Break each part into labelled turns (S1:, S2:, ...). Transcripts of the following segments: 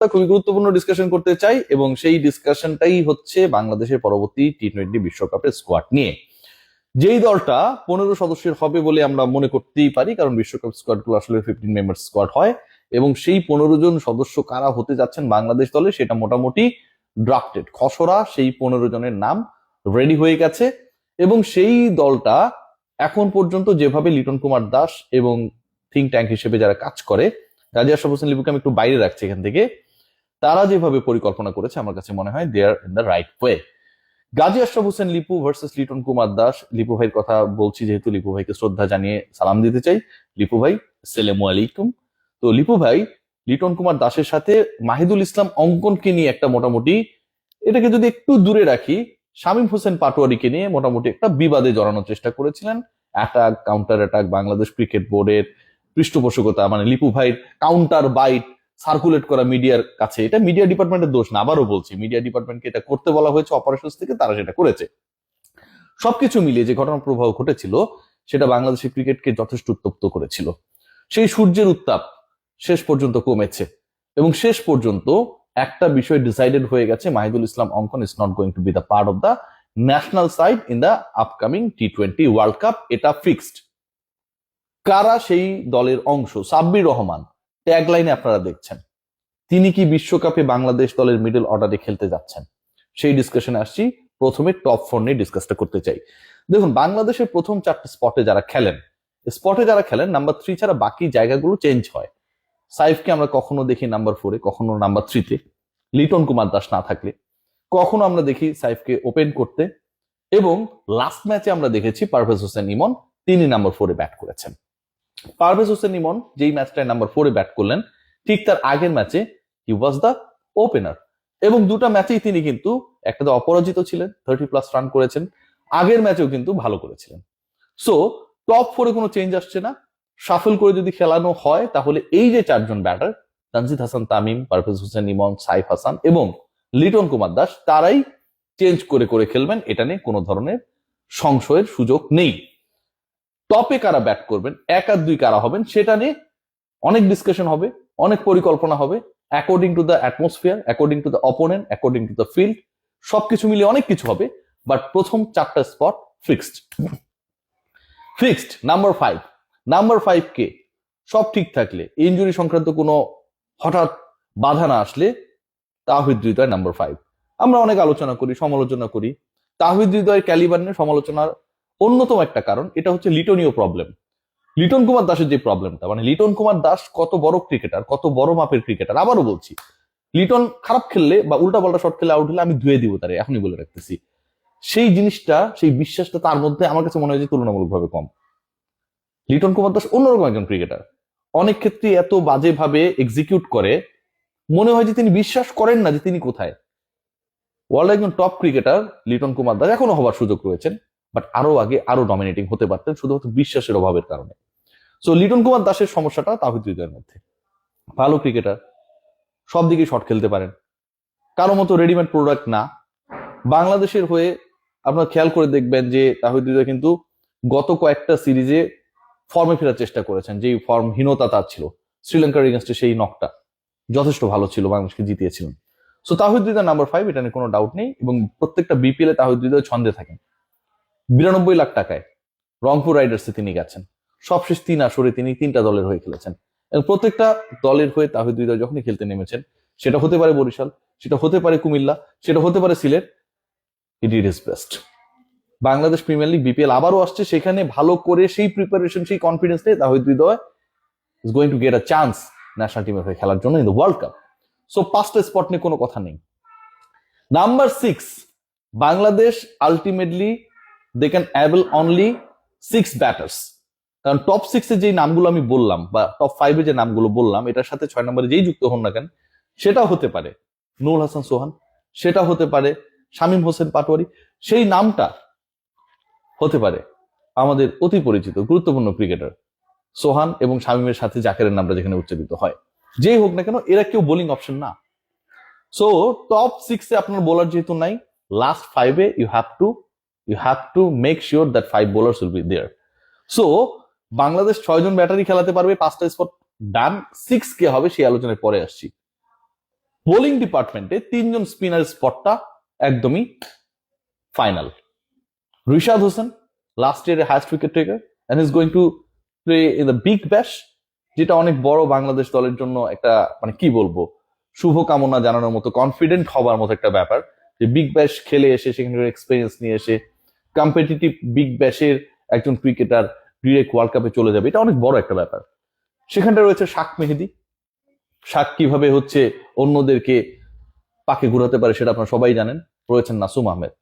S1: খুবই গুরুত্বপূর্ণ ডিসকাশন করতে চাই এবং সেই ডিসকাশনটাই হচ্ছে বাংলাদেশের পরবর্তী টি-20 বিশ্বকাপের স্কোয়াড নিয়ে। যেই দলটা 15 সদস্যের হবে বলে আমরা মনে করতেই পারি, কারণ বিশ্বকাপ স্কোয়াড গুলো আসলে 15 মেম্বার স্কোয়াড হয়, এবং সেই 15 জন সদস্য কারা হতে যাচ্ছেন বাংলাদেশ দলে সেটা মোটামুটি ড্রাফটেড, খসড়া সেই 15 জনের নাম রেডি হয়ে গেছে। এবং সেই দলটা এখন পর্যন্ত যেভাবে লিটন কুমার দাস এবং থিঙ্ক ট্যাঙ্ক হিসেবে যারা কাজ করে, গাজী আশরাফ হোসেন লিপুকে আমি একটু বাইরে রাখছি এখান থেকে, তারা যেভাবে পরিকল্পনা করেছে আমার কাছে মনে হয় they are in the right way. Gazi Ashraf Hossain Lipu versus Liton Kumar Das. Lipu ভাইয়ের কথা বলছি যেহেতু লিপু ভাইকে শ্রদ্ধা জানিয়ে সালাম দিতে চাই। লিপু ভাই, আসসালামু আলাইকুম। তো লিপু ভাই লিটন কুমার দাসের সাথে মাহিদুল ইসলাম অঙ্কনকে নিয়ে একটা মোটামুটি, এটাকে যদি একটু দূরে রাখি, শামীম হোসেন পাটোয়ারিকে নিয়ে মোটামুটি একটা বিবাদে জড়ানোর চেষ্টা করেছিলেন। Attack counter attack, Bangladesh cricket বোর্ডের পৃষ্ঠপোষকতা, মানে লিপু ভাইয়ের কাউন্টার বাইট সার্কুলেট করা মিডিয়ার কাছে। এটা মিডিয়া ডিপার্টমেন্টের দোষ না, আবারও বলছি, মিডিয়া ডিপার্টমেন্টকে এটা করতে বলা হয়েছে অপারেশনস থেকে, তারা সেটা করেছে। সবকিছু মিলিয়ে যে ঘটনা প্রবাহ ঘটেছিল সেটা বাংলাদেশের ক্রিকেটকে যথেষ্ট উত্তপ্ত করেছিল। সেই সূর্যের উত্তাপ শেষ পর্যন্ত কমেছে এবং শেষ পর্যন্ত একটা বিষয় ডিসাইডেড হয়ে গেছে, Mahidul Islam Ankon is not going to be the part of the national side in the upcoming টি-20 ওয়ার্ল্ড কাপ। এটা ফিক্সড। কারা সেই দলের অংশ? সাব্বির রহমান ট্যাগলাইনে আপনারা দেখছেন, তিনি কি বিশ্বকাপে বাংলাদেশ দলের মিডল অর্ডারে খেলতে যাচ্ছেন? সেই ডিসকাশনে আসছি। প্রথমে টপ 4 নিয়ে ডিসকাসটা করতে চাই। দেখুন, বাংলাদেশের প্রথম 4টে স্পটে যারা খেলেন নাম্বার 3 ছাড়া বাকি জায়গাগুলো চেঞ্জ হয়। সাইফকে আমরা কখনো দেখি নাম্বার 4-এ, কখনো নাম্বার 3-তে, লিটন কুমার দাস না থাকলে। কখনো আমরা দেখি সাইফকে ওপেন করতে, এবং লাস্ট ম্যাচে আমরা দেখেছি পারভেজ হোসেন ইমন, তিনি নাম্বার 4-এ ব্যাট করেছেন। পারভেজ হোসেন ইমন যেই ম্যাচটায় নাম্বার 4-এ ব্যাট করলেন, ঠিক তার আগের ম্যাচে হি ওয়াজ দ্য ওপেনার, এবং দুটা ম্যাচেই তিনি কিন্তু একটাতে অপরাজিত ছিলেন, 30+ রান করেছেন, আগের ম্যাচেও কিন্তু ভালো করেছিলেন। সো টপ 4-এ কোনো চেঞ্জ আসছে না। শাফল করে যদি খেলানো হয় তাহলে এই যে 4জন ব্যাটার, তানজিদ হাসান তামিম, পারভেজ হোসেন ইমন, সাইফ হাসান এবং লিটন কুমার দাস, তারাই চেঞ্জ করে করে খেলবেন। এটা নিয়ে কোনো ধরনের সংশয়ের সুযোগ নেই। টপে কারা ব্যাট করবেন, 1 আর 2 কারা হবেন, সেটা নিয়ে অনেক ডিসকাশন হবে, অনেক পরিকল্পনা হবে, according to the atmosphere, according to the opponent, according to the field, সবকিছু মিলিয়ে অনেক কিছু হবে। বাট প্রথম 4টা স্পট ফিক্সড। নাম্বার 5 কে সব ঠিক থাকলে, ইনজুরি সংক্রান্ত কোনো হঠাৎ বাধা না আসলে, তাওহিদ হৃদয় নাম্বার 5। আমরা অনেক আলোচনা করি, সমালোচনা করি। তাওহিদ হৃদয়ের ক্যালিবার নিয়ে সমালোচনার অন্যতম একটা কারণ এটা হচ্ছে লিটনীয় প্রবলেম। লিটন কুমার দাসের যে প্রবলেমটা, মানে লিটন কুমার দাস কত বড় ক্রিকেটার, কত বড় মাপের ক্রিকেটার। আবারও বলছি, লিটন খারাপ খেললে বা উল্টা পাল্টা শট খেলে আউট হলে আমি ধুয়ে দিব তারে, এখনই বলে রাখতেছি। সেই জিনিসটা, সেই বিশ্বাসটা তার মধ্যে আমার কাছে মনে হয় যে তুলনামূলকভাবে কম। লিটন কুমার দাস অন্যরকম একজন ক্রিকেটার, অনেক ক্ষেত্রে এত বাজেভাবে এক্সিকিউট করে, মনে হয় যে তিনি বিশ্বাস করেন না যে তিনি কোথায়। ওয়ার্ল্ড একজন টপ ক্রিকেটার লিটন কুমার দাস, এখনো হবার সুযোগ রয়েছেন, বাট আরো আগে আরো ডমিনেটিং হতে পারতেন শুধুমাত্র বিশ্বাসের অভাবের কারণে। সো লিটন কুমার দাসের সমস্যাটা তাওহিদ হৃদয়ের মধ্যে। ভালো ক্রিকেটার, সব দিকে শট খেলতে পারেন, কারো মতো রেডিমেড প্রোডাক্ট না। বাংলাদেশের হয়ে আপনারা খেয়াল করে দেখবেন যে তাওহিদ হৃদয় কিন্তু গত কয়েকটা সিরিজে ফর্মে ফেরার চেষ্টা করেছেন, যেই ফর্মহীনতা তার ছিল। শ্রীলঙ্কার এগেনস্টে সেই নকটা যথেষ্ট ভালো ছিল, বাংলাদেশকে জিতিয়েছিলেন। সো তাওহিদ হৃদয় নাম্বার 5, এটা নিয়ে কোনো ডাউট নেই। এবং প্রত্যেকটা বিপিএল এ তাওহিদ হৃদয় ছন্দে থাকেন। 92 লাখ টাকায় রংপুর রাইডার্সে তিনি গেছেন। সবশেষ 3 আসরে তিনি 3টা দলের হয়ে খেলেছেন, এবং প্রত্যেকটা দলের হয়ে তাওহিদ হৃদয় যখনই খেলতে নেমেছেন, সেটা হতে পারে বরিশাল, সেটা হতে পারে কুমিল্লা, সেটা হতে পারে Sylhet, he did his best. Bangladesh premier league BPL আবারও আসছে, সেখানে ভালো করে সেই প্রিপারেশন, সেই কনফিডেন্স নিয়ে Towhid Hridoy is going to get a chance national টিমের হয়ে খেলার জন্য in the world cup. So 5টা স্পট নিয়ে কোনো কথা নেই। Number 6, Bangladesh ultimately they can able only 6 batters. কারণ টপ 6-এ যে নামগুলো আমি বললাম, বা টপ 5-এ যে নামগুলো বললাম, এটার সাথে 6 নম্বরে যেই যুক্ত হন না কেন, সেটা হতে পারে নুরুল হাসান সোহান, সেটা হতে পারে শামীম হোসেন পাটোয়ারি, সেই নামটা হতে পারে আমাদের অতি পরিচিত গুরুত্বপূর্ণ ক্রিকেটার সোহান এবং শামীমের সাথে জাকেরের নামটা যেখানে উচ্চারিত হয়। যেই হোক না কেন, এরা কেউ বোলিং অপশন না। সো টপ 6-এ আপনার বোলার যেহেতু নাই, লাস্ট 5-এ you have to make sure that 5 bowlers will be there. So Bangladesh 6 জন ব্যাটারি খেলাতে পারবে, 5টা স্পট ডান। 6 কে হবে সেই আলোচনায় পরে আসছি। বোলিং ডিপার্টমেন্টে 3 জন স্পিনার স্পটটা একদমই ফাইনাল। রিশাদ হোসেন লাস্ট ইয়ারের highest wicket taker and is going to play in the Big Bash, যেটা অনেক বড় বাংলাদেশ দলের জন্য একটা মানে কি বলবো শুভকামনা জানানোর মতো, কনফিডেন্ট হবার মতো একটা ব্যাপার যে বিগ ব্যাশ খেলে এসে সেখানে এক্সপিরিয়েন্স নিয়ে এসে কম্পিটিটিভ বিগ ব্যাশের একজন ক্রিকেটার ডিরেক্ট ওয়ার্ল্ড কাপে চলে যাবে, এটা অনেক বড় একটা ব্যাপার। সেখানটা রয়েছে শাক মেহেদি। শাক কিভাবে হচ্ছে অন্যদেরকে পাকে ঘুরাতে পারে সেটা আপনারা সবাই জানেন। রয়েছেন নাসুম আহমেদ।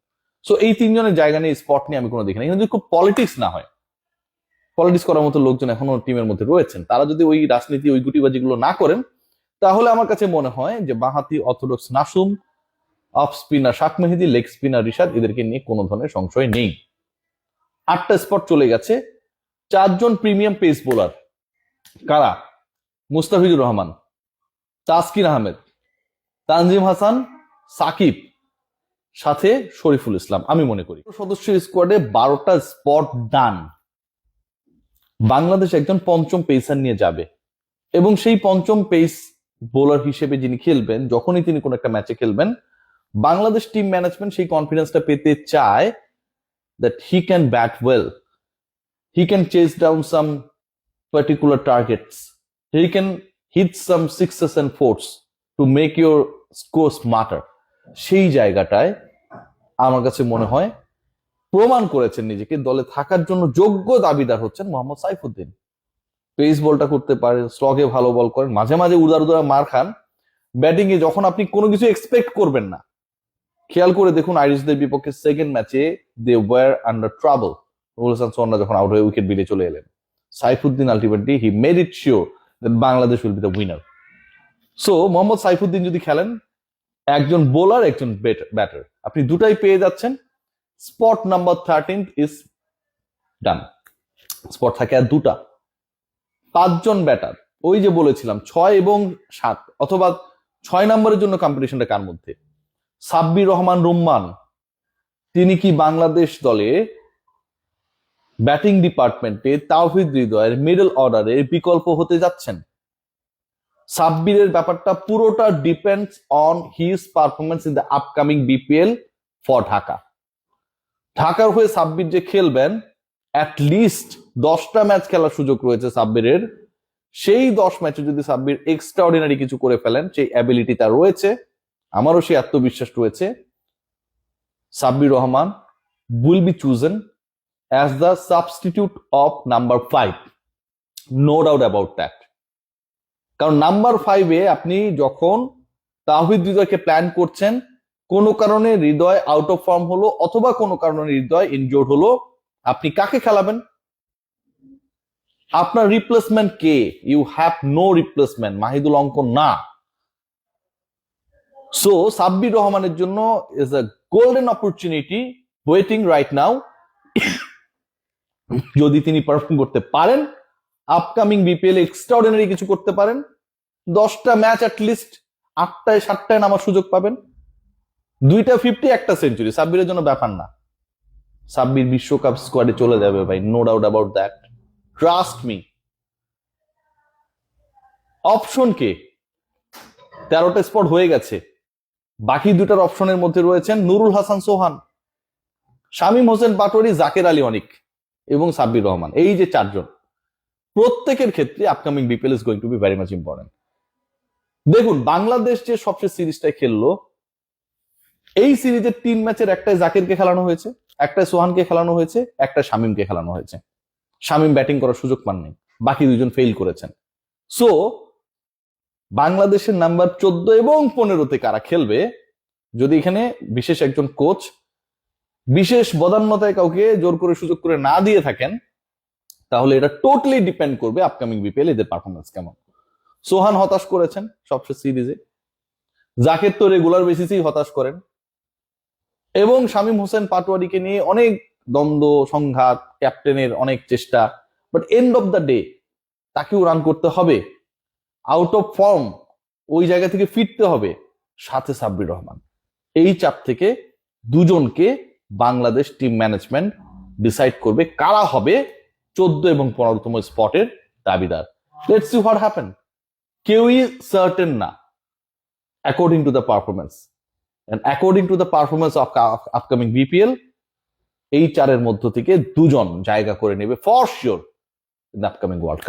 S1: সো এই 3 জনের জায়গা নিয়ে স্পট নিয়ে আমি কোনো দেখি না। কিন্তু যদি খুব পলিটিক্স না হয়, পলিটিক্স করার মতো লোকজন এখনো টিমের মধ্যে রয়েছেন, তারা যদি ওই রাজনীতি ওই গুটিবাজি গুলো না করেন, তাহলে আমার কাছে মনে হয় যে বাঁহাতি অর্থোডক্স নাসুম, অফ স্পিনার শাক মেহেদি, লেগ স্পিনার রিশাদ, এদেরকে নিয়ে কোনো ধরনের সংশয় নেই। 8টা স্পট চলে গেছে। 4 জন প্রিমিয়াম পেস বোলার কারা? মুস্তাফিজুর রহমান, তাসকিন আহমেদ, তানজিম হাসান, সাকিব, সাথে শরীফুল ইসলাম। আমি মনে করি সদস্যের স্কোয়াডে 12টা স্পট ডান। বাংলাদেশ একজন পঞ্চম পেসার নিয়ে যাবে এবং সেই পঞ্চম পেস বোলার হিসেবে যিনি খেলবেন, যখনই তিনি কোন একটা ম্যাচে খেলবেন, বাংলাদেশ টিম ম্যানেজমেন্ট সেই কনফিডেন্সটা পেতে চায় that he can bat well, he can chase down some particular targets, he can hit some sixes and fours to make your score smarter. সেই জায়গাটায় আমার কাছে মনে হয় প্রমাণ করেছেন নিজেকে, দলে থাকার জন্য যোগ্য দাবিদার হচ্ছেন মোহাম্মদ সাইফুদ্দিন। পেস বলটা করতে পারেন, স্লগে ভালো বল করেন, মাঝে মাঝে উদার উদার মার খান ব্যাটিং এ যখন আপনি কোনো কিছু এক্সপেক্ট করবেন না। খেয়াল করে দেখুন আইরিশদের বিপক্ষে সেকেন্ড ম্যাচে দে ওয়ার আন্ডার ট্রাবল, রুল হাসান সোহানা যখন আউট হয়ে উইকেট বেড়ে চলে এলেন, Saifuddin ultimately he made it sure that Bangladesh will be the winner. So Mohammad Saifuddin যদি খেলেন, একজন বোলার একজন ব্যাটার, আপনি দুটাই পেয়ে যাচ্ছেন। Spot number 13 is done. Spot থাকে আর দুটা। 5 জন ব্যাটার, ওই যে বলেছিলাম 6 এবং 7, অথবা 6 নম্বরের জন্য কম্পিটিশনটা কার মধ্যে? সাব্বির রহমান রুম্মান, তিনি কি বাংলাদেশ দলে ব্যাটিং ডিপার্টমেন্টে তাওহিদ হৃদয়ের মিডল অর্ডারের বিকল্প হতে যাচ্ছেন? সাব্বিরের ব্যাপারটা পুরোটা depends on his performance in the upcoming BPL for Dhaka. ঢাকার হয়ে সাব্বির যে খেলবেন, অ্যাটলিস্ট 10টা ম্যাচ খেলার সুযোগ রয়েছে সাব্বিরের। সেই 10 ম্যাচে যদি সাব্বির এক্সট্রাঅর্ডিনারি কিছু করে ফেলেন, সেই অ্যাবিলিটি তার রয়েছে, আমারও সেই আত্মবিশ্বাস রয়েছে, Sabbir Rahman will be chosen as the substitute of number 5, no doubt about that. কারণ নাম্বার 5-এ আপনি যখন তাওহিদ হৃদয়কে প্ল্যান করছেন, কোনো কারণে হৃদয় আউট অফ ফর্ম হলো অথবা কোনো কারণে হৃদয় ইনজোর্ড হলো, আপনি কাকে খেলাবেন? আপনার রিপ্লেসমেন্ট কে? You have no replacement. Mahidul Ankon না। সো সাব্বির রহমানের জন্য is a golden opportunity waiting right now. যদি তিনি পারফর্ম করতে পারেন, আপকামিং বিপিএল এক্সট্রাঅর্ডিনারি কিছু করতে পারেন, 10টা ম্যাচ অ্যাটলিস্ট 8টায় 7টায় নামার সুযোগ পাবেন, 2টা 50, 1টা সেঞ্চুরি, সাব্বিরের জন্য ব্যাপার না। সাব্বির বিশ্বকাপ স্কোয়াডে চলে যাবে ভাই, no doubt about that, trust me. Option কে? 13টা স্পট হয়ে গেছে। বাকি 2টার অপশনের মধ্যে রয়েছেন নুরুল হাসান সোহান, শামীম হোসেন পাটোয়ারি, জাকের আলী অনিক এবং সাব্বির রহমান। এই যে 4 জন, প্রত্যেকের ক্ষেত্রে upcoming BPL is going to be very much important. দেখুন বাংলাদেশ যে সবচেয়ে সিরিজটা খেললো, এই সিরিজের 3 ম্যাচের একটাই জাকিরকে খেলানো হয়েছে, একটাই সোহানকে খেলানো হয়েছে, একটা শামীমকে খেলানো হয়েছে। শামীম ব্যাটিং করার সুযোগ পাননি, বাকি 2জন ফেইল করেছেন। সো বাংলাদেশের নাম্বার 14 এবং 15-তে কারা খেলবে, যদি এখানে বিশেষ একজন কোচ বিশেষ বদান্যতায় কাউকে জোর করে সুযোগ করে না দিয়ে থাকেন, তাহলে এটা টোটালি ডিপেন্ড করবে আপকামিং বিপিএল এদের পারফরমেন্স কেমন। সোহান হতাশ করেছেন সবচেয়ে সিরিজে, জাকের তো রেগুলার বেসিসেই হতাশ করেন, এবং শামীম হোসেন পাটোয়ারিকে নিয়ে অনেক দ্বন্দ্ব সংঘাত, ক্যাপ্টেনের অনেক চেষ্টা, but end of the day তাকেও রান করতে হবে, আউট অফ ফর্ম, ওই জায়গা থেকে ফিরতে হবে, সাথে সাব্বির রহমান। এই চাপ থেকে 2জনকে বাংলাদেশ টিম ম্যানেজমেন্ট ডিসাইড করবে কারা হবে 14 এবং 15তম স্পটের দাবিদার। Let's see what happen. কেউই সার্টেন না, according to the performance. And according to the performance of upcoming BPL, এই চারের মধ্য থেকে দুজন জায়গা করে নেবে for sure in the upcoming world cup.